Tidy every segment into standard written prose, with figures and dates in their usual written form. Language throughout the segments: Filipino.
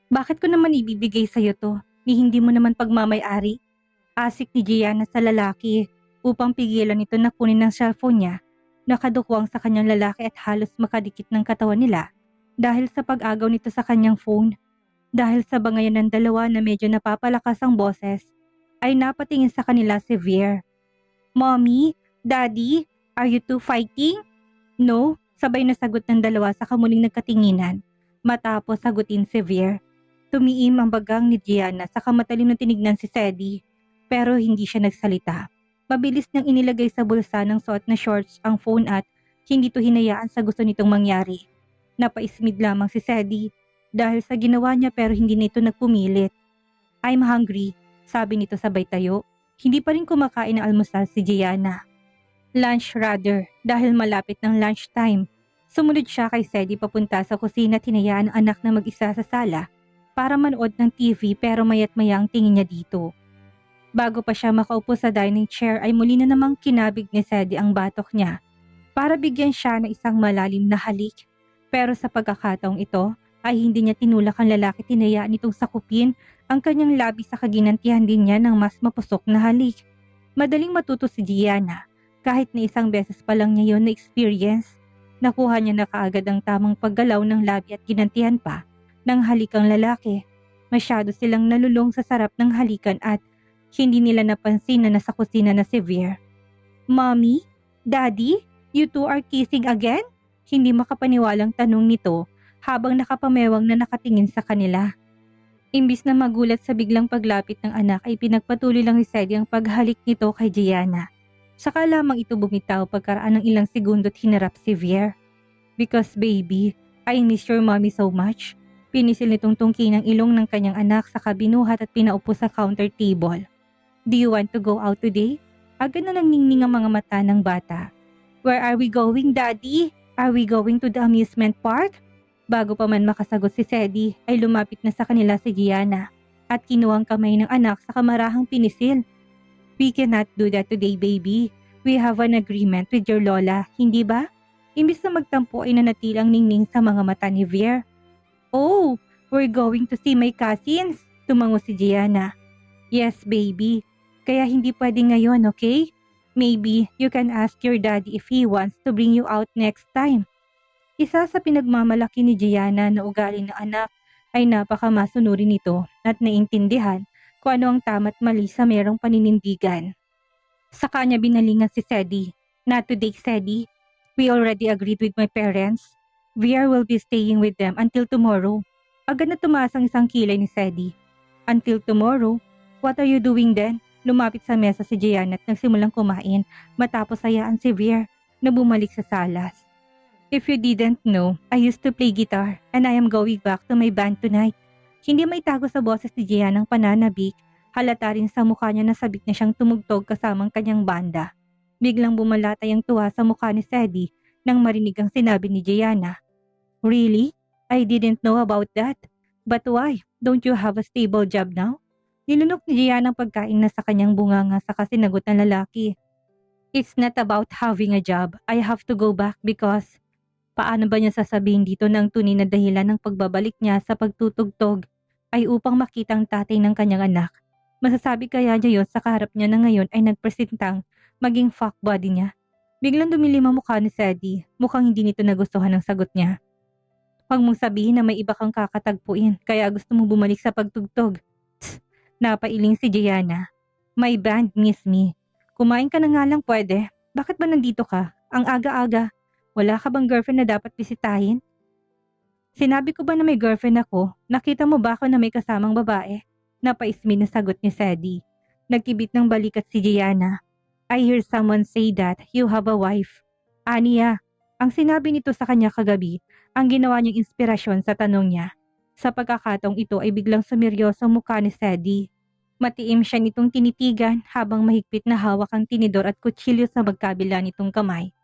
Bakit ko naman ibibigay sa'yo to? Ni hindi mo naman pagmamay-ari? Asik ni Gianna sa lalaki upang pigilan ito na kunin ng cellphone niya. Nakadukwang sa kanyang lalaki at halos makadikit ng katawan nila dahil sa pag-agaw nito sa kanyang phone. Dahil sa bangayan ng dalawa na medyo napapalakas ang boses, ay napatingin sa kanila si Veer. Mommy, Daddy, are you two fighting? No, sabay na sagot ng dalawa sa kamuling nagkatinginan. Matapos sagutin si Veer, tumiim ang bagang ni Gianna sa matalim na tinignan si Sedi, pero hindi siya nagsalita. Mabilis niyang inilagay sa bulsa ng suot na shorts ang phone at hindi to hinayaan sa gusto nitong mangyari. Napaismid lamang si Sedi dahil sa ginawa niya pero hindi nito nagpumilit. I'm hungry, sabi nito sabay tayo. Hindi pa rin kumakain ng almusal si Gianna. Lunch rather, dahil malapit ng lunchtime. Sumunod siya kay Sedi papunta sa kusina at hinayaan ang anak na mag-isa sa sala para manood ng TV pero mayat maya ang tingin niya dito. Bago pa siya makaupo sa dining chair ay muli na namang kinabig ni Sedi ang batok niya para bigyan siya ng isang malalim na halik. Pero sa pagkakataong ito ay hindi niya tinulak ang lalaki, tinayaan nitong sakupin ang kanyang labi sa kaginantihan din niya ng mas mapusok na halik. Madaling matuto si Gianna. Kahit na isang beses pa lang niya yun na experience, nakuha niya na kaagad ang tamang paggalaw ng labi at ginantihan pa ng halikang lalaki. Masyado silang nalulong sa sarap ng halikan at hindi nila napansin na nasa kusina na si Veer. Mommy? Daddy? You two are kissing again? Hindi makapaniwalang tanong nito habang nakapamewang na nakatingin sa kanila. Imbis na magulat sa biglang paglapit ng anak ay pinagpatuloy lang ni Sedi ang paghalik nito kay Gianna. Saka lamang ito bumitaw pagkaraan ng ilang segundo at hinarap si Veer. Because baby, I miss your mommy so much. Pinisil nitong tungkin ang ilong ng kanyang anak sa kabinuhat at pinaupo sa counter table. Do you want to go out today? Agad na nangingning ang mga mata ng bata. Where are we going, Daddy? Are we going to the amusement park? Bago pa man makasagot si Sedi ay lumapit na sa kanila si Gianna at kinuha ang kamay ng anak sa kamarahang pinisil. We cannot do that today, baby. We have an agreement with your lola, hindi ba? Imbis na magtampo ay nanatilang ningning sa mga mata ni Veer. Oh, we're going to see my cousins, tumango si Gianna. Yes, baby. Kaya hindi pwede ngayon, okay? Maybe you can ask your daddy if he wants to bring you out next time. Isa sa pinagmamalaki ni Gianna na ugali ng anak ay napakamasunurin nito at naintindihan kung ano ang tama't mali sa merong paninindigan. Sa kanya binalingan si Sedi. Not today, Sedi. We already agreed with my parents. Veer will be staying with them until tomorrow. Agad na tumaas ang isang kilay ni Sedi. Until tomorrow? What are you doing then? Lumapit sa mesa si Gianna at nagsimulang kumain matapos hayaan si Veer na bumalik sa salas. If you didn't know, I used to play guitar and I am going back to my band tonight. Hindi may tago sa boses ni Gianna ang pananabik. Halata rin sa mukha niya na sabik na siyang tumugtog kasamang kanyang banda. Biglang bumalatay ang tuwa sa mukha ni Sedi nang marinig ang sinabi ni Gianna. Really? I didn't know about that. But why? Don't you have a stable job now? Nilunok ni Gianna ang pagkain na sa kanyang bunganga sa sinagot ng lalaki. It's not about having a job. I have to go back because... Paano ba niya sasabihin dito na ang tunay na dahilan ng pagbabalik niya sa pagtutugtog ay upang makita ang tatay ng kanyang anak? Masasabi kaya niya yon sa kaharap niya na ngayon ay nagpresentang maging fuck buddy niya? Biglang dumilim ang mukha ni Sedi. Mukhang hindi nito nagustuhan ang sagot niya. Huwag mong sabihin na may iba kang kakatagpuin kaya gusto mong bumalik sa pagtugtog. Tss, napailing si Gianna. My band miss me. Kumain ka na nga lang pwede. Bakit ba nandito ka? Ang aga-aga. Wala ka bang girlfriend na dapat bisitahin? Sinabi ko ba na may girlfriend ako? Nakita mo ba ako na may kasamang babae? Napaismin na sagot ni Sedi. Nagkibit ng balikat si Gianna. I hear someone say that you have a wife. Aniya, ang sinabi nito sa kanya kagabi, ang ginawa niyang inspirasyon sa tanong niya. Sa pagkakataong ito ay biglang sumiryoso ang mukha ni Sedi. Matiim siya nitong tinitigan habang mahigpit na hawak ang tinidor at kutsilyo sa magkabila nitong kamay.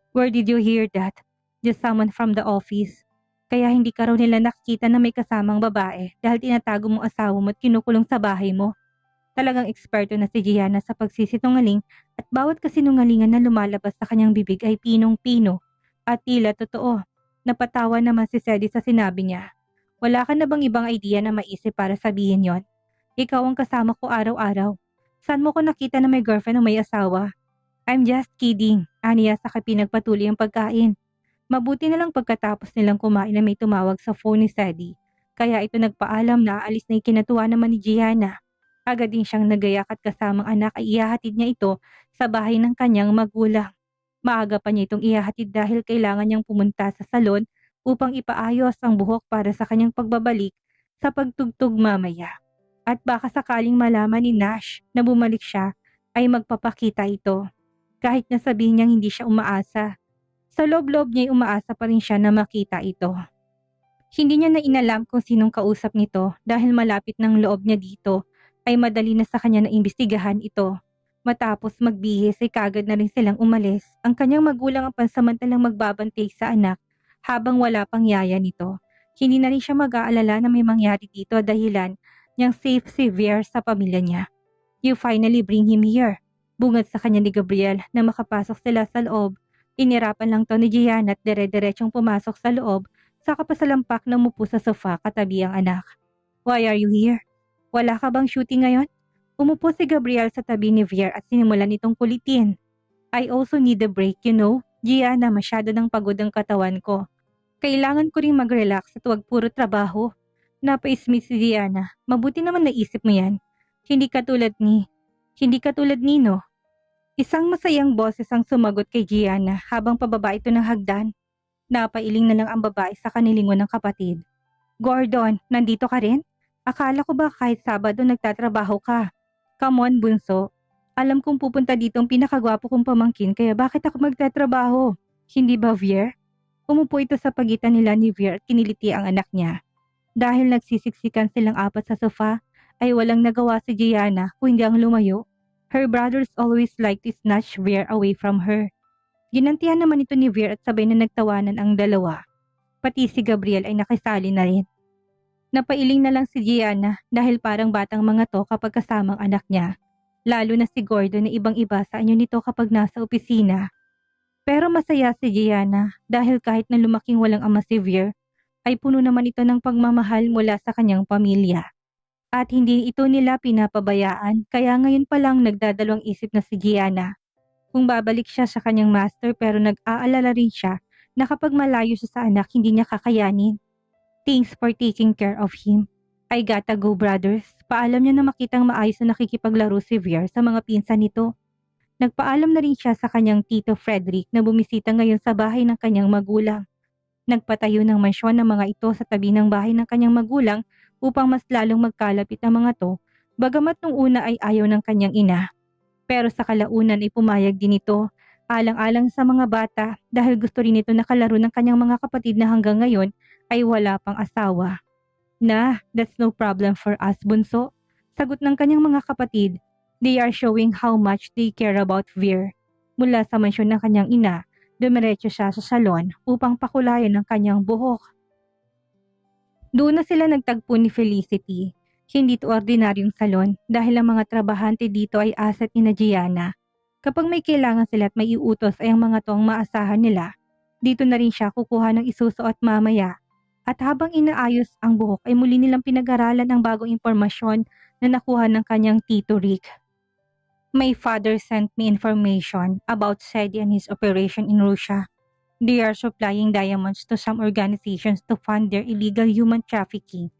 Where did you hear that? Just someone from the office. Kaya hindi ka raw nila nakikita na may kasamang babae dahil tinatago mong asawa mo at kinukulong sa bahay mo. Talagang eksperto na si Gianna sa pagsisinungaling at bawat kasinungalingan na lumalabas sa kanyang bibig ay pinong-pino at tila totoo. Napatawa naman si Sedi sa sinabi niya. Wala ka na bang ibang idea na maisip para sabihin yon? Ikaw ang kasama ko araw-araw. Saan mo ko nakita na may girlfriend o may asawa? I'm just kidding, aniya sa pinagpatuloy ang pagkain. Mabuti na lang pagkatapos nilang kumain na may tumawag sa phone ni Sadie. Kaya ito nagpaalam na aalis na ikinatuwa naman ni Gianna. Agad din siyang nagayak at kasamang anak ay ihahatid niya ito sa bahay ng kanyang magulang. Maaga pa niya itong ihahatid dahil kailangan niyang pumunta sa salon upang ipaayos ang buhok para sa kanyang pagbabalik sa pagtugtog mamaya. At baka sakaling malaman ni Nash na bumalik siya ay magpapakita ito. Kahit na sabihin niyang hindi siya umaasa, sa loob-loob niya ay umaasa pa rin siya na makita ito. Hindi niya na inalam kung sinong kausap nito dahil malapit ng loob niya dito ay madali na sa kanya na imbestigahan ito. Matapos magbihis ay kagad na rin silang umalis. Ang kanyang magulang ang pansamantalang magbabantay sa anak habang wala pang yaya nito. Hindi na rin siya mag-aalala na may mangyari dito dahilan niyang safe si Vier sa pamilya niya. You finally bring him here. Bungad sa kanya ni Gabriel na makapasok sila sa loob. Inirapan lang to ni Gianna at dire-diretsong pumasok sa loob saka pasalampak na mupo sa sofa katabi ang anak. Why are you here? Wala ka bang shooting ngayon? Umupo si Gabriel sa tabi ni Vier at sinimulan itong kulitin. I also need a break, you know. Gianna, masyado ng pagod ang katawan ko. Kailangan ko ring mag-relax at huwag puro trabaho. Napaismi si Gianna. Mabuti naman naisip mo yan. Hindi katulad ni, no? Isang masayang boses ang sumagot kay Gianna habang pababa ito ng hagdan. Napailing na lang ang babae sa kanilingon ng kapatid. Gordon, nandito ka rin? Akala ko ba kahit Sabado nagtatrabaho ka? Come on, bunso. Alam kong pupunta dito ang pinakagwapo kong pamangkin kaya bakit ako magtatrabaho? Hindi ba, Vier? Umupo ito sa pagitan nila ni Vier at kiniliti ang anak niya. Dahil nagsisiksikan silang apat sa sofa, ay walang nagawa si Gianna kung hindi ang lumayo. Her brothers always like to snatch Vier away from her. Ginantihan naman ito ni Vier at sabay na nagtawanan ang dalawa. Pati si Gabriel ay nakisali na rin. Napailing na lang si Gianna dahil parang batang mga to kapag kasamang anak niya. Lalo na si Gordon na ibang-iba sa anyo nito kapag nasa opisina. Pero masaya si Gianna dahil kahit na lumaking walang ama si Vier, ay puno naman ito ng pagmamahal mula sa kanyang pamilya. At hindi ito nila pinapabayaan kaya ngayon pa lang nagdadalawang isip na si Gianna. Kung babalik siya sa kanyang master pero nag-aalala rin siya na kapag malayo siya sa anak hindi niya kakayanin. Thanks for taking care of him. I gotta go, brothers. Paalam niya na makitang maayos na nakikipaglaro si Vier sa mga pinsan nito. Nagpaalam na rin siya sa kanyang tito Frederick na bumisita ngayon sa bahay ng kanyang magulang. Nagpatayo ng mansyon ng mga ito sa tabi ng bahay ng kanyang magulang upang mas lalong magkalapit ang mga to, bagamat nung una ay ayaw ng kanyang ina. Pero sa kalaunan ay pumayag din ito, alang-alang sa mga bata dahil gusto rin ito nakalaro ng kanyang mga kapatid na hanggang ngayon ay wala pang asawa. That's no problem for us, bunso. Sagot ng kanyang mga kapatid, they are showing how much they care about Vier. Mula sa mansyon ng kanyang ina, dumiretso siya sa salon upang pakulayan ang kanyang buhok. Doon na sila nagtagpo ni Felicity. Hindi ito ordinaryong salon dahil ang mga trabahante dito ay asset ni Gianna. Kapag may kailangan sila at may iutos ay ang mga to ang maasahan nila. Dito na rin siya kukuha ng isusuot mamaya. At habang inaayos ang buhok ay muli nilang pinag-aralan ang bagong impormasyon na nakuha ng kanyang tito Rick. My father sent me information about Sadie and his operation in Russia. They are supplying diamonds to some organizations to fund their illegal human trafficking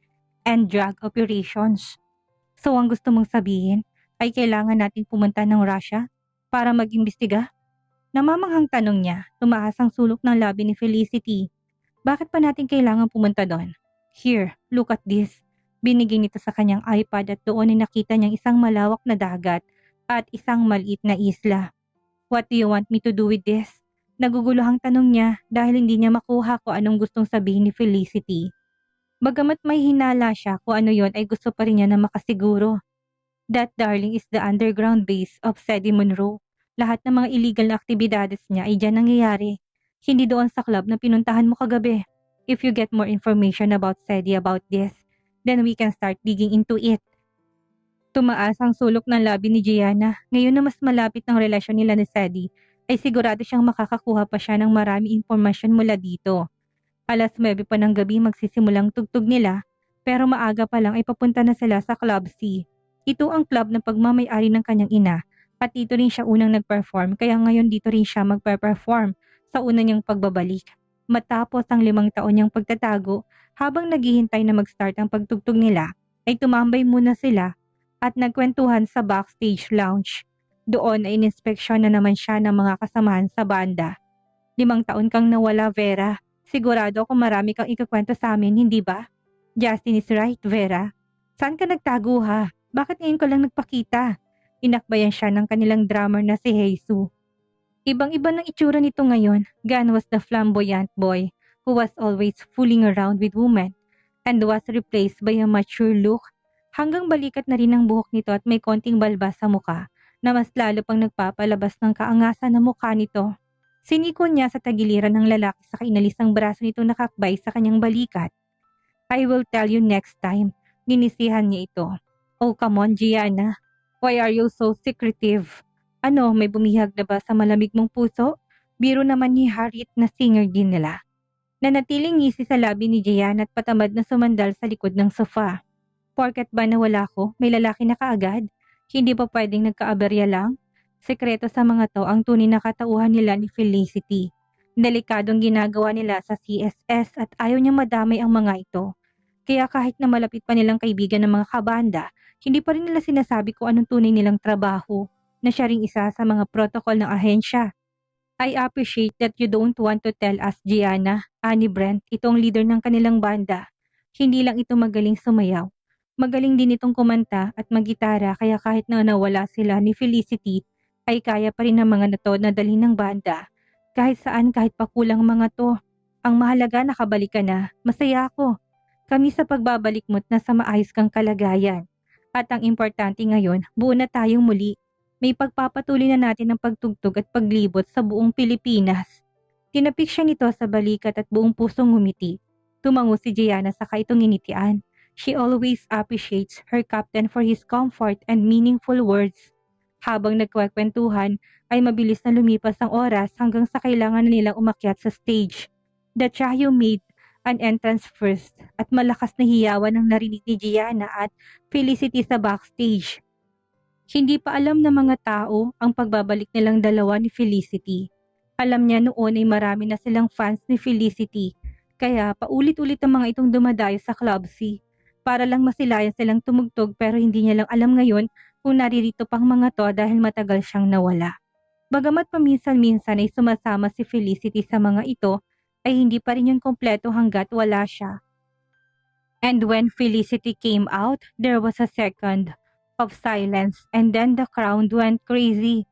and drug operations. So ang gusto mong sabihin ay kailangan natin pumunta ng Russia para mag-imbestiga? Namamanghang tanong niya, tumaas ang sulok ng labi ni Felicity. Bakit pa natin kailangan pumunta doon? Here, look at this. Binigay nito sa kanyang iPad at doon ay nakita niyang isang malawak na dagat at isang maliit na isla. What do you want me to do with this? Naguguluhang tanong niya dahil hindi niya makuha kung anong gustong sabihin ni Felicity. Bagamat may hinala siya kung ano yon ay gusto pa rin niya na makasiguro. That, darling, is the underground base of Sadie Monroe. Lahat ng mga illegal na aktibidades niya ay dyan nangyayari. Hindi doon sa club na pinuntahan mo kagabi. If you get more information about Sadie about this, then we can start digging into it. Tumaas ang sulok ng labi ni Gianna. Ngayon na mas malapit ng relasyon nila ni Sadie, ay sigurado siyang makakakuha pa siya ng marami impormasyon mula dito. 9 pa ng gabi magsisimulang tugtog nila, pero maaga pa lang ay papunta na sila sa Club C. Ito ang club na pagmamay-ari ng kanyang ina at dito rin siya unang nag-perform kaya ngayon dito rin siya magpe-perform sa una niyang pagbabalik. Matapos ang 5 taon niyang pagtatago, habang naghihintay na mag-start ang pagtugtog nila, ay tumambay muna sila at nagkwentuhan sa backstage lounge. Doon ay ininspeksyon na naman siya ng mga kasamahan sa banda. 5 taon kang nawala, Vera. Sigurado ako marami kang ikukwento sa amin, hindi ba? Justin is right, Vera. Saan ka nagtago ha? Bakit ngayon ko lang nagpakita? Inakbayan siya ng kanilang drummer na si Jesus. Ibang-iba ng itsura nito ngayon. Gan was the flamboyant boy who was always fooling around with women and was replaced by a mature look. Hanggang balikat na rin ang buhok nito at may konting balbas sa muka na mas lalo pang nagpapalabas ng kaangasan ng mukha nito. Siniko niya sa tagiliran ng lalaki sa inalis ang braso nito nakakbay sa kanyang balikat. I will tell you next time. Ninisihan niya ito. Oh, come on, Gianna. Why are you so secretive? Ano, may bumihag na ba sa malamig mong puso? Biro naman ni Harriet na singer din nila. Nanatiling ngisi sa labi ni Gianna at patamad na sumandal sa likod ng sofa. Porket ba nawala ko, may lalaki na kaagad? Hindi pa pwedeng nagkaaberya lang? Sekreto sa mga to ang tunay na katauhan nila ni Felicity. Delikadong ginagawa nila sa CSS at ayaw niyang madamay ang mga ito. Kaya kahit na malapit pa nilang kaibigan ng mga kabanda, hindi pa rin nila sinasabi kung anong tunay nilang trabaho, na siya ring isa sa mga protocol ng ahensya. I appreciate that you don't want to tell us, Gianna. Ani Brent, itong leader ng kanilang banda. Hindi lang ito magaling sumayaw. Magaling din itong kumanta at maggitara kaya kahit na nawala sila ni Felicity, ay kaya pa rin ng mga nato na dalhin ng banda. Kahit saan, kahit pakulang mga to. Ang mahalaga nakabalik ka na. Masaya ako. Kami sa pagbabalik mo't nasa maayos kang kalagayan. At ang importante ngayon, buo na tayong muli. May pagpapatuloy na natin ang pagtugtog at paglibot sa buong Pilipinas. Tinapik siya nito sa balikat at buong pusong ngumiti. Tumango si Gianna sa kaitong initian. She always appreciates her captain for his comfort and meaningful words. Habang nagkwekwentuhan, ay mabilis na lumipas ang oras hanggang sa kailangan na nilang umakyat sa stage. The trio made an entrance first at malakas na hiyawan ang narinig ni Gianna at Felicity sa backstage. Hindi pa alam ng mga tao ang pagbabalik nilang dalawa ni Felicity. Alam niya noon ay marami na silang fans ni Felicity, kaya paulit-ulit ang mga itong dumadayo sa Club C para lang masilayan silang tumugtog pero hindi niya lang alam ngayon kung naririto pang mga to dahil matagal siyang nawala. Bagamat paminsan-minsan ay sumasama si Felicity sa mga ito, ay hindi pa rin yun kompleto hanggat wala siya. And when Felicity came out, there was a second of silence and then the crowd went crazy.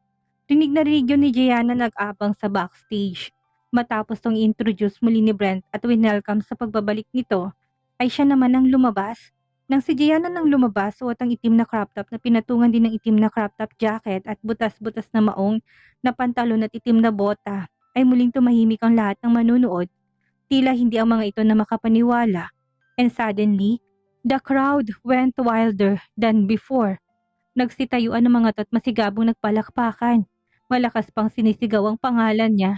Rinig na rinig yun ni Gianna nag-abang sa backstage. Matapos tong introduce muli ni Brent at winelcome sa pagbabalik nito, ay siya naman ang lumabas. Nang si Gianna nang lumabas, suot ang itim na crop top na pinatungan din ng itim na crop top jacket at butas-butas na maong na pantalon at itim na bota, ay muling tumahimik ang lahat ng manunood. Tila hindi ang mga ito na makapaniwala. And suddenly, the crowd went wilder than before. Nagsitayuan ng mga to't masigabong nagpalakpakan. Malakas pang sinisigaw ang pangalan niya.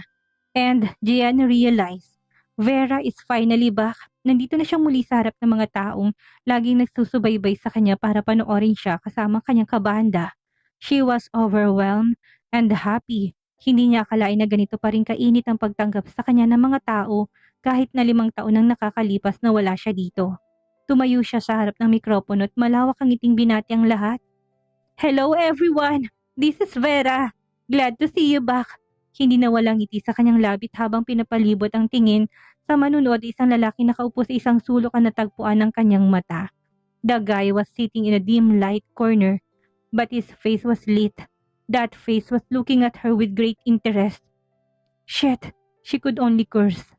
And Gianna realized, Vera is finally back. Nandito na siyang muli sa harap ng mga taong laging nagsusubaybay sa kanya para panoorin siya kasama kanyang kabanda. She was overwhelmed and happy. Hindi niya akalain na ganito pa rin kainit ang pagtanggap sa kanya ng mga tao kahit na 5 taon nang nakakalipas na wala siya dito. Tumayo siya sa harap ng mikropono at malawak ang ngiting binati ang lahat. Hello everyone! This is Vera. Glad to see you back. Hindi nawalang ngiti sa kanyang labit habang pinapalibot ang tingin sa manunood isang lalaki nakaupo sa isang sulok na natagpuan ng kanyang mata. The guy was sitting in a dim light corner, but his face was lit. That face was looking at her with great interest. Shit, she could only curse.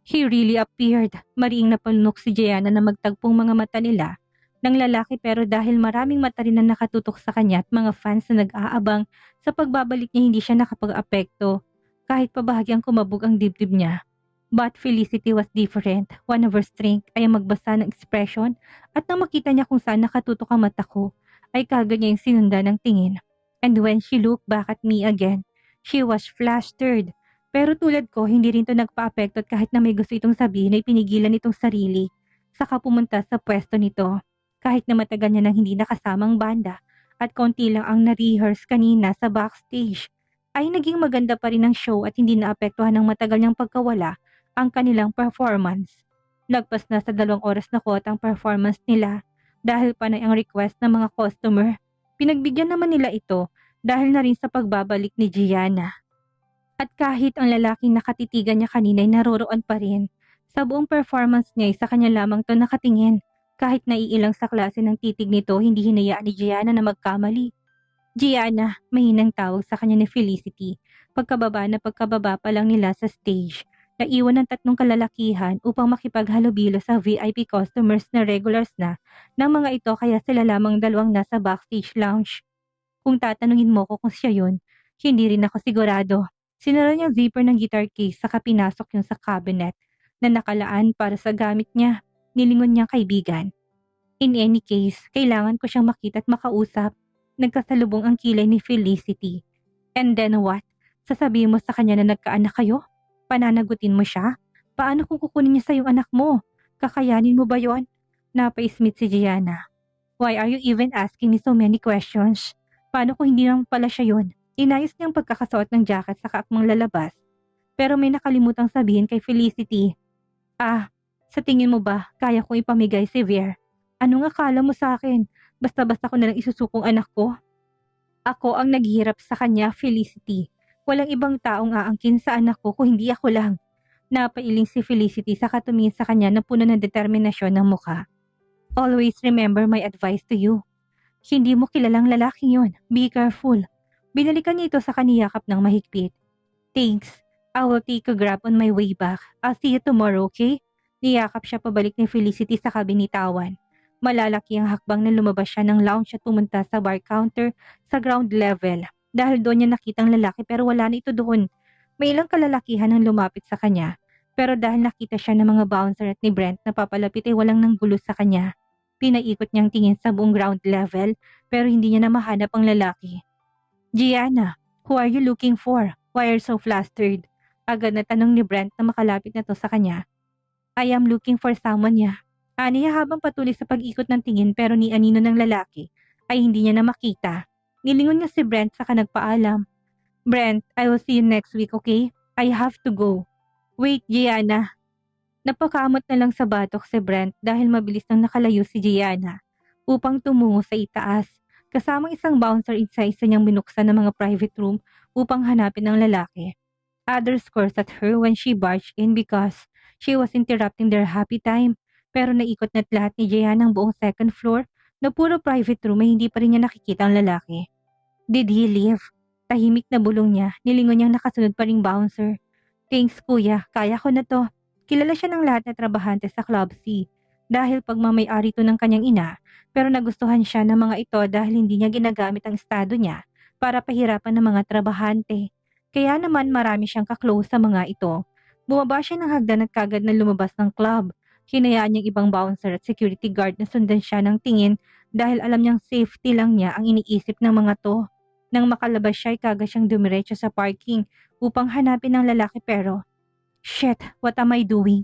He really appeared. Mariing napalunok si Gianna na magtagpong mga mata nila ng lalaki pero dahil maraming mata rin na nakatutok sa kanya at mga fans na nag-aabang sa pagbabalik niya hindi siya nakapag-apekto kahit pabahagyang kumabog ang dibdib niya. But Felicity was different. One of her strength ay magbasa ng expression at nang makita niya kung saan nakatutok ang mata ko ay kagad niya yung sinundan ng tingin. And when she looked back at me again, she was flustered. Pero tulad ko, hindi rin to nagpa-apekto at kahit na may gusto itong sabihin ay pinigilan itong sarili. Saka pumunta sa pwesto nito. Kahit na matagal niya nang hindi nakasamang banda at konti lang ang na-rehearse kanina sa backstage, ay naging maganda pa rin ang show at hindi naapektuhan ng matagal niyang pagkawala ang kanilang performance. Lagpas na sa 2 oras na quota ang performance nila dahil panay ang request ng mga customer. Pinagbigyan naman nila ito dahil na rin sa pagbabalik ni Gianna. At kahit ang lalaking nakatitigan niya kanina ay naroroon pa rin, sa buong performance niya ay sa kanya lamang to nakatingin. Kahit naiilang sa klase ng titig nito, hindi hinayaan ni Gianna na magkamali. Gianna, mahinang tawag sa kanya ni Felicity. Pagkababa pa lang nila sa stage, naiwan ng 3 kalalakihan upang makipaghalubilo sa VIP customers na regulars na ng mga ito kaya sila lamang 2 nasa backstage lounge. Kung tatanungin mo ko kung siya yun, hindi rin ako sigurado. Sinara niyang zipper ng guitar case saka pinasok yun sa cabinet na nakalaan para sa gamit niya. Nilingon niyang kaibigan. In any case, kailangan ko siyang makita at makausap. Nagkasalubong ang kilay ni Felicity. And then what? Sasabihin mo sa kanya na nagkaanak kayo? Pananagutin mo siya? Paano kung kukunin niya sa yung anak mo? Kakayanin mo ba yon? Napaismit si Gianna. Why are you even asking me so many questions? Paano kung hindi naman pala siya yun? Inayos niyang pagkakasuot ng jacket sa akmang lalabas. Pero may nakalimutang sabihin kay Felicity. Sa tingin mo ba kaya kong ipamigay si Vier? Ano nga kala mo sa akin? Basta-basta ko nalang isusukong anak ko? Ako ang naghihirap sa kanya, Felicity. Walang ibang taong aangkin sa anak ko kung hindi ako lang. Napailing si Felicity sa katumingin sa kanya na puno ng determinasyon ng mukha. Always remember my advice to you. Hindi mo kilalang lalaking yun. Be careful. Binalikan niya ito sa kaniyakap ng mahigpit. Thanks. I will take a grab on my way back. I'll see you tomorrow, okay? Niyakap siya pabalik ni Felicity sa kabinitawan. Malalaki ang hakbang na lumabas siya ng lounge at pumunta sa bar counter sa ground level. Dahil doon niya nakitang lalaki pero wala na ito doon. May ilang kalalakihan ang lumapit sa kanya. Pero dahil nakita siya ng mga bouncer at ni Brent na papalapit ay walang nanggulo sa kanya. Pinaikot niyang tingin sa buong ground level pero hindi niya na mahanap ang lalaki. Gianna, who are you looking for? Why are you so flustered? Agad na tanong ni Brent na makalapit na to sa kanya. I am looking for someone niya. Aniya habang patuloy sa pag-ikot ng tingin pero ni anino ng lalaki ay hindi niya na makita. Nilingon niya si Brent saka nagpaalam. Brent, I will see you next week, okay? I have to go. Wait, Gianna. Napakamot na lang sa batok si Brent dahil mabilis nang nakalayo si Gianna upang tumungo sa itaas. Kasamang isang bouncer sa isa niyang binuksan ng mga private room upang hanapin ang lalaki. Others cursed at her when she barged in because she was interrupting their happy time. Pero naikot na't lahat ni Gianna ang buong 2nd floor na puro private room ay hindi pa rin niya nakikita ang lalaki. Did he leave? Tahimik na bulong niya, nilingon niyang nakasunod pa ring bouncer. Thanks kuya, kaya ko na to. Kilala siya ng lahat na trabahante sa Club C dahil pagmamay-ari to ng kanyang ina pero nagustuhan siya ng mga ito dahil hindi niya ginagamit ang estado niya para pahirapan ng mga trabahante. Kaya naman marami siyang kaklose sa mga ito. Bumaba siya ng hagdan at kagad na lumabas ng club. Hinayaan niyang ibang bouncer at security guard na sundan siya ng tingin dahil alam niyang safety lang niya ang iniisip ng mga to. Nang makalabas siya ay kagad siyang dumiretso sa parking upang hanapin ang lalaki pero, shit, what am I doing?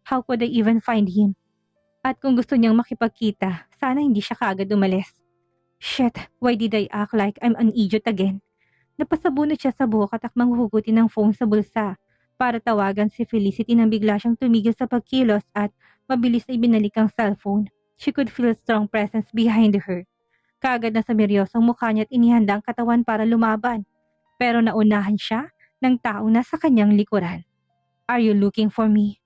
How could I even find him? At kung gusto niyang makipagkita, sana hindi siya kaagad umalis. Shit, why did I act like I'm an idiot again? Napasabunot siya sa buhok at akmang hugutin ng phone sa bulsa para tawagan si Felicity nang bigla siyang tumigil sa pagkilos at mabilis na ibinalik ang cellphone. She could feel a strong presence behind her. Kaagad na sa miryosong mukha niya at inihanda ang katawan para lumaban. Pero naunahan siya ng taong nasa kanyang likuran. Are you looking for me?